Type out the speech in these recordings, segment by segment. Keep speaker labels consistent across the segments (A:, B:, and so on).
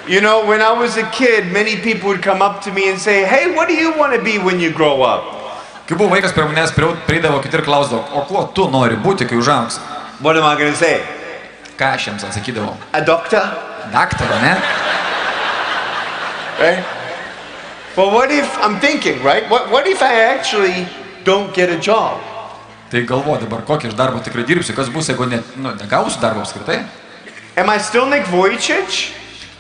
A: You know, when I was a kid, many people would come up to me and say, "Hey, what do you want to be when you grow up?"
B: Kai buvau vaikas, prie manęs prieidavo kiti ir klausdavo, o kuo tu nori būti, kai užaugs?
A: What am I going to say?
B: Ką aš jiems atsakydavau?
A: A doctor?
B: Daktarą, ne?
A: Right? But what if, I'm thinking, right? What if I actually don't get a job?
B: Tai galvo dabar, kokį aš darbą tikrai dirbsiu, kas bus, jeigu negausiu darbo apskritai?
A: Am I still Nick Vujicic?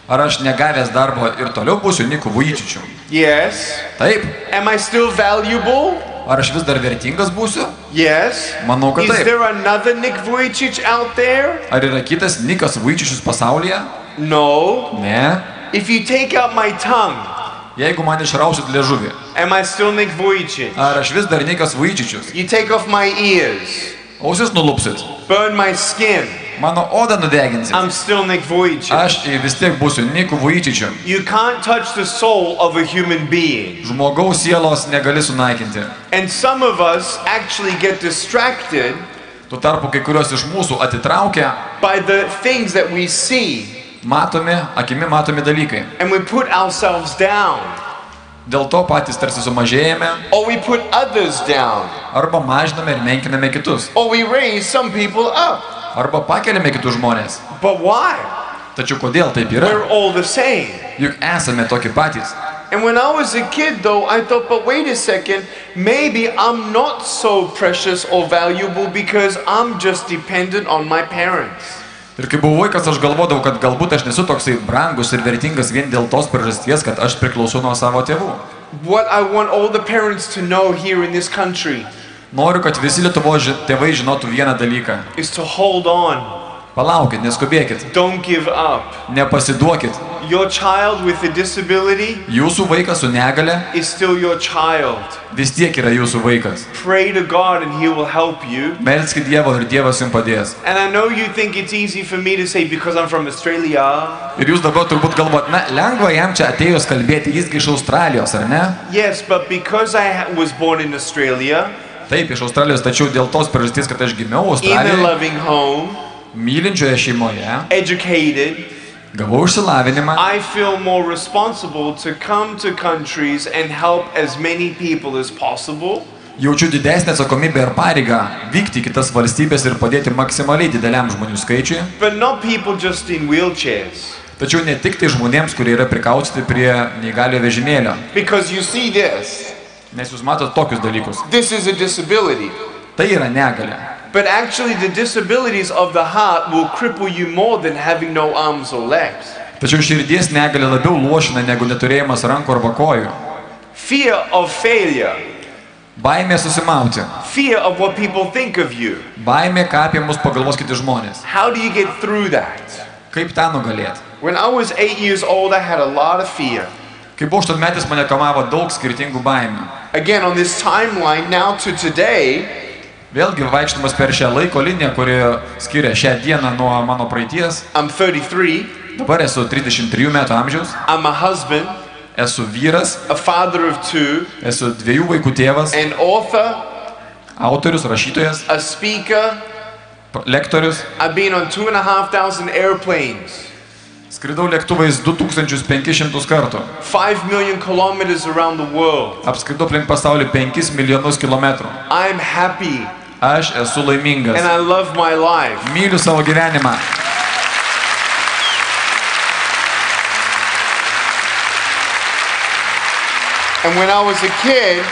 B: Ar aš negavęs darbo ir toliau būsiu Niku Vujicičiu?
A: Yes.
B: Taip.
A: Am I still valuable?
B: Ar aš vis dar vertingas būsiu?
A: Yes.
B: Manau, kad taip.
A: Is there another Nick Vujicic out there?
B: Ar yra kitas Nikas Vujicičius pasaulyje?
A: No.
B: Ne.
A: If you take out my tongue,
B: jeigu man išrausit liežuvį,
A: am I still Nick Vujicic?
B: ar aš vis dar Nikas Vujicičius?
A: You take off my ears,
B: Ausis nulupsit,
A: burn my skin,
B: mano odą nudeginsit.
A: I'm still Nick Vujicic.
B: Aš vis tiek būsiu Niku Vujicičiu.
A: You can't touch the soul of a human being.
B: Žmogaus sielos negali sunaikinti.
A: And some of us actually get distracted
B: Tuo tarpu kai kurios iš mūsų atitraukia
A: by the things that we see.
B: akimi matomi dalykai.
A: And we put ourselves down.
B: Dėl to patys tarsi sumažėjame.
A: Or we put others down.
B: Arba mažiname ir menkiname kitus.
A: Or we raise some people up.
B: Arba pakeliame kitus žmonės.
A: But why?
B: Tačiau kodėl taip yra?
A: We're all the same.
B: Juk esame tokie patys.
A: And when I was a kid though, I thought, but wait a second, maybe I'm not so precious or valuable because I'm just dependent on my parents.
B: Ir kai buvau vaikas, aš galvodavau, kad galbūt aš nesu toksai brangus ir vertingas vien dėl tos priežasties, kad aš priklausau nuo savo tėvų.
A: What I want all the parents to know here in this country
B: Noriu, kad visi Lietuvos tėvai žinotų vieną dalyką.
A: is to hold on.
B: Palaukit, neskubėkit.
A: Don't give up.
B: Nepasiduokit.
A: Your child with a disability
B: Jūsų vaikas su negale
A: is still your child.
B: vis tiek yra jūsų vaikas.
A: Pray to God and He will help you.
B: Melskit Dievą ir Dievas jums padės.
A: And I know you think it's easy for me to say because I'm from Australia.
B: Ir jūs dabar turbūt galvot, na, lengva jam čia atėjus kalbėti, jisgi iš Australijos, ar ne?
A: Yes, but because I was born in Australia,
B: Taip, iš Australijos, tačiau dėl tos priežasties, kad aš gimiau
A: in a
B: Australijoje,
A: loving home,
B: mylinčioje šeimoje,
A: educated,
B: gavau išsilavinimą,
A: I feel more responsible to come to countries and help as many people as possible.
B: jaučiu didesnę atsakomybę ir pareigą vykti į kitas valstybės ir padėti maksimaliai dideliam žmonių skaičiui.
A: But not people just in wheelchairs.
B: Tačiau ne tik tai žmonėms, kurie yra prikaustyti prie neįgalio vežimėlio.
A: Because you see this.
B: Nes jūs matot tokius dalykus.
A: This is a disability.
B: Tai yra negalia.
A: But actually the disabilities of the heart will cripple you more than having no arms or legs.
B: Tačiau širdies negalia labiau luošina negu neturėjimas rankų arba kojų.
A: Fear of failure.
B: Baimė susimauti.
A: Fear of what people think of you.
B: Baimė, ką apie mus pagalvos kiti žmonės.
A: How do you get through that?
B: Kaip tą nugalėti?
A: When I was 8 years old, I had a lot of fear.
B: Kai buvau 8-metis, mane kamavo daug skirtingų baimių.
A: Again, on this timeline now to today,
B: Vėlgi vaikštamas per šią laiko liniją, kuri skiria šią dieną nuo mano praeities.
A: I'm 33.
B: Dabar esu 33 metų amžiaus.
A: I'm a husband,
B: Esu vyras,
A: a father of 2,
B: esu 2 vaikų tėvas,
A: an author,
B: autorius, rašytojas,
A: a speaker.
B: lektorius.
A: I've been on 2,500 airplanes,
B: Skridau lėktuvais 2500 kartų.
A: 5 million kilometers around the world.
B: Apskridau aplink pasaulį 5 milijonus kilometrų.
A: I'm happy
B: Aš esu laimingas.
A: and I love my life.
B: Myliu savo gyvenimą.
A: And when I was a kid,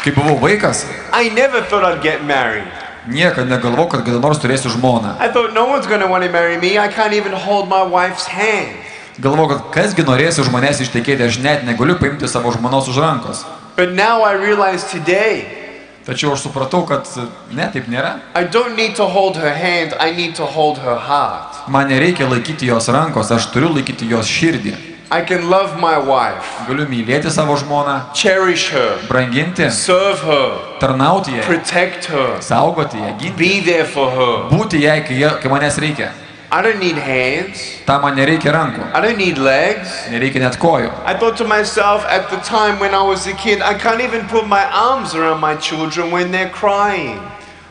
B: Kai buvau vaikas,
A: I never thought I'd get married.
B: niekad negalvojau, kad kada nors turėsiu žmoną.
A: I thought no one's going to want to marry me. I can't even hold my wife's hand.
B: Galvojau, kad kasgi norės už manęs ištekėti, aš net negaliu paimti savo žmonos už rankos.
A: But now I realize today,
B: Tačiau aš supratau, kad ne, taip nėra.
A: I don't need to hold her hand. I need to hold her heart.
B: Man nereikia laikyti jos rankos, aš turiu laikyti jos širdį.
A: I can love my wife,
B: Galiu mylėti savo žmoną,
A: cherish her,
B: branginti,
A: serve her,
B: tarnauti jai,
A: protect her,
B: saugoti ją, ginti,
A: be there for her.
B: būti jai, kai manęs reikia.
A: I don't need hands.
B: Tam man nereikia rankų,
A: I don't need legs.
B: nereikia net kojų.
A: I thought to myself at the time when I was a kid, I can't even put my arms around my children when they're crying.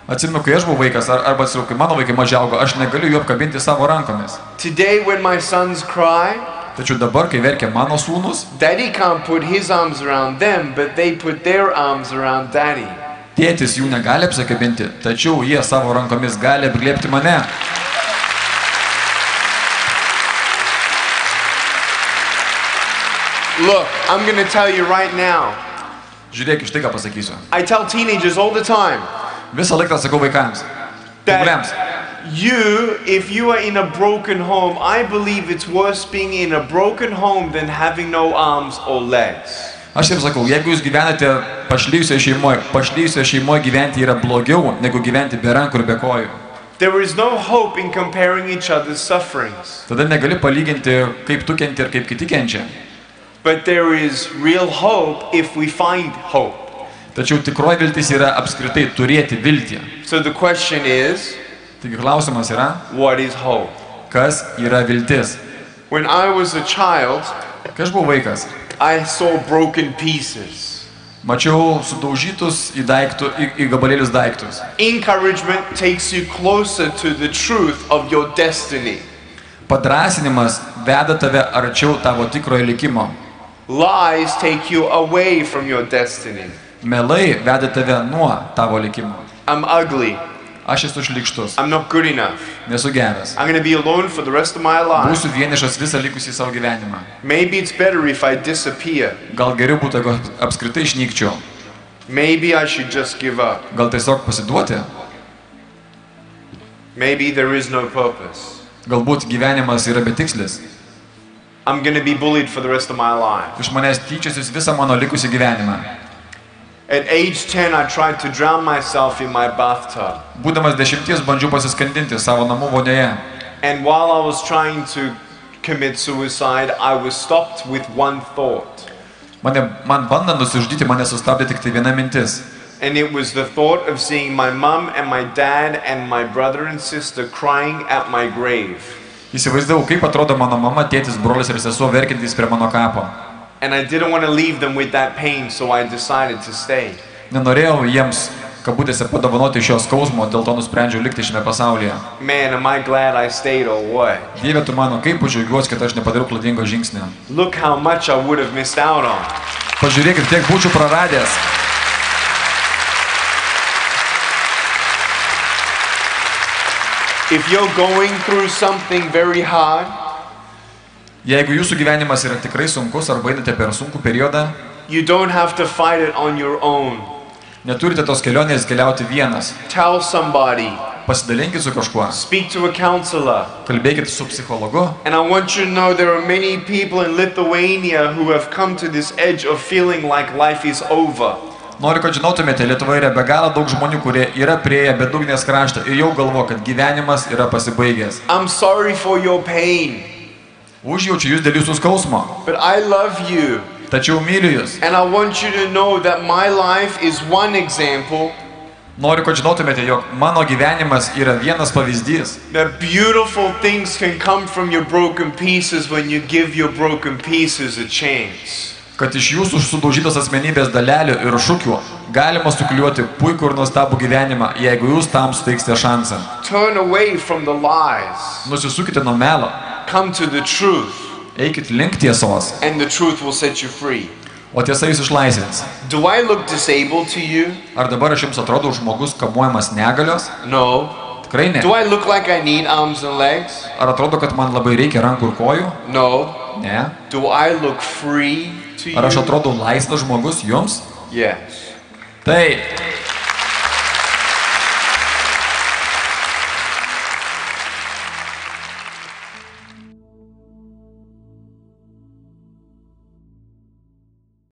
B: Atsimenu, kai aš buvau vaikas, arba atsiprašau, kai mano vaikai mažiaugo, aš negaliu jų apkabinti savo rankomis.
A: Today when my sons cry,
B: Tačiau dabar, kai verkia mano sūnus,
A: Daddy can't put his arms around them, but they put their arms around Daddy.
B: tėtis jų negali apsikabinti, tačiau jie savo rankomis gali apglėbti mane.
A: Look, I'm going to tell you right now.
B: Žiūrėk, iš tai ką pasakysiu.
A: I tell teenagers all the time
B: Visą laiką sakau vaikams. Paaugliams.
A: if you are in a broken home, I believe it's worse being in a broken home than having no arms or legs.
B: Aš ir sakau, jeigu jūs gyvenate pašlyjusioje šeimoje gyventi yra blogiau, negu gyventi be rankų ir be kojų.
A: There is no hope in comparing each other's sufferings.
B: Tada negali palyginti, kaip tu kenti ir kaip kiti kenčia.
A: But there is real hope if we find hope.
B: Tačiau tikroji viltis yra apskritai turėti viltį.
A: So the question is,
B: Taigi klausimas yra,
A: what is hope?
B: kas yra viltis.
A: When I was a child,
B: Kai aš buvau vaikas,
A: I saw broken pieces.
B: mačiau sudaužytus į gabalėlius daiktus.
A: Encouragement takes you closer to the truth of your destiny.
B: Padrasinimas veda tave arčiau tavo tikrojo likimo.
A: Lies take you away from your destiny.
B: Melai veda tave nuo tavo likimo.
A: I'm ugly.
B: Aš esu šlykštus,
A: I'm not good enough.
B: nesu geras.
A: I'm going to be alone for the rest of my life.
B: Būsiu vienišas visą likusį savo gyvenimą.
A: Maybe it's better if I disappear.
B: Gal geriau būtų, jeigu apskritai išnykčiau.
A: Maybe I should just give up.
B: Gal tiesiog pasiduoti.
A: Maybe there is no purpose.
B: Galbūt gyvenimas yra betikslis.
A: I'm going to be bullied for the rest of my life.
B: Iš manęs tyčiosis visą mano likusį gyvenimą.
A: At age 10, I tried to drown myself in my bathtub.
B: Būdamas 10 bandžiau pasiskandinti savo namų vonioje.
A: And while I was trying to commit suicide, I was stopped with one thought.
B: Man bandant nusižudyti, mane sustabdė tik tai viena mintis.
A: And it was the thought of seeing my mom and my dad and my brother and sister crying at my grave.
B: Įsivaizdavau, kaip atrodo mano mama, tėtis, brolis ir sesuo verkiantys prie mano kapo.
A: And I didn't want to leave them with that pain, so I decided to stay.
B: Nenorėjau jiems, kabutėse, padovanoti šios skausmo, dėl to nusprendžiau likti šiame pasaulyje.
A: Man, am I glad I stayed or what?
B: Dieve, tu mano, kaip džiaugiuosi, kad aš nepadariau klaidingo žingsnio.
A: Look how much I would have missed out on.
B: Pažiūrėkit, tiek būčiau praradęs.
A: If you're going through something very hard,
B: Jeigu jūsų gyvenimas yra tikrai sunkus arba einate per sunkų periodą,
A: you don't have to fight it on your own.
B: neturite tos kelionės keliauti vienas.
A: Tell somebody.
B: Pasidalinkit su kažkuo.
A: Speak to a counselor.
B: Kalbėkit su psichologu.
A: And I want you to know there are many people in Lithuania who have come to this edge of feeling like life is over.
B: Noriu, kad žinotumėte, Lietuvoje yra be galo daug žmonių, kurie yra prieėję bedugnės kraštą ir jau galvo, kad gyvenimas yra pasibaigęs.
A: I'm sorry for your pain.
B: Užjaučiu jūs dėl jūsų skausmo.
A: But I love you.
B: Tačiau myliu jūs.
A: And I want you to know that my life is one example.
B: Noriu, kad žinotumėte, jog mano gyvenimas yra vienas pavyzdys.
A: That beautiful things can come from your broken pieces when you give your broken pieces a chance.
B: Kad iš jūsų sudaužytos asmenybės dalelių ir šukių galima sukliuoti puikų ir nuostabų gyvenimą, jeigu jūs tam suteiksite šansą.
A: Turn away from the lies.
B: Nusisukite nuo melo.
A: Come to the truth.
B: Eikit link tiesos,
A: And the truth will set you free.
B: o tiesa jūs išlaisvins.
A: Do I look disabled to you?
B: Ar dabar aš jums atrodo žmogus kamuojamas negalios?
A: No.
B: Tikrai ne.
A: Do I look like I need arms and legs?
B: Ar atrodo, kad man labai reikia rankų ir kojų?
A: No.
B: Ne.
A: Do I look free to
B: Ar aš
A: you?
B: atrodo laisvas žmogus jums?
A: Yes.
B: Taip.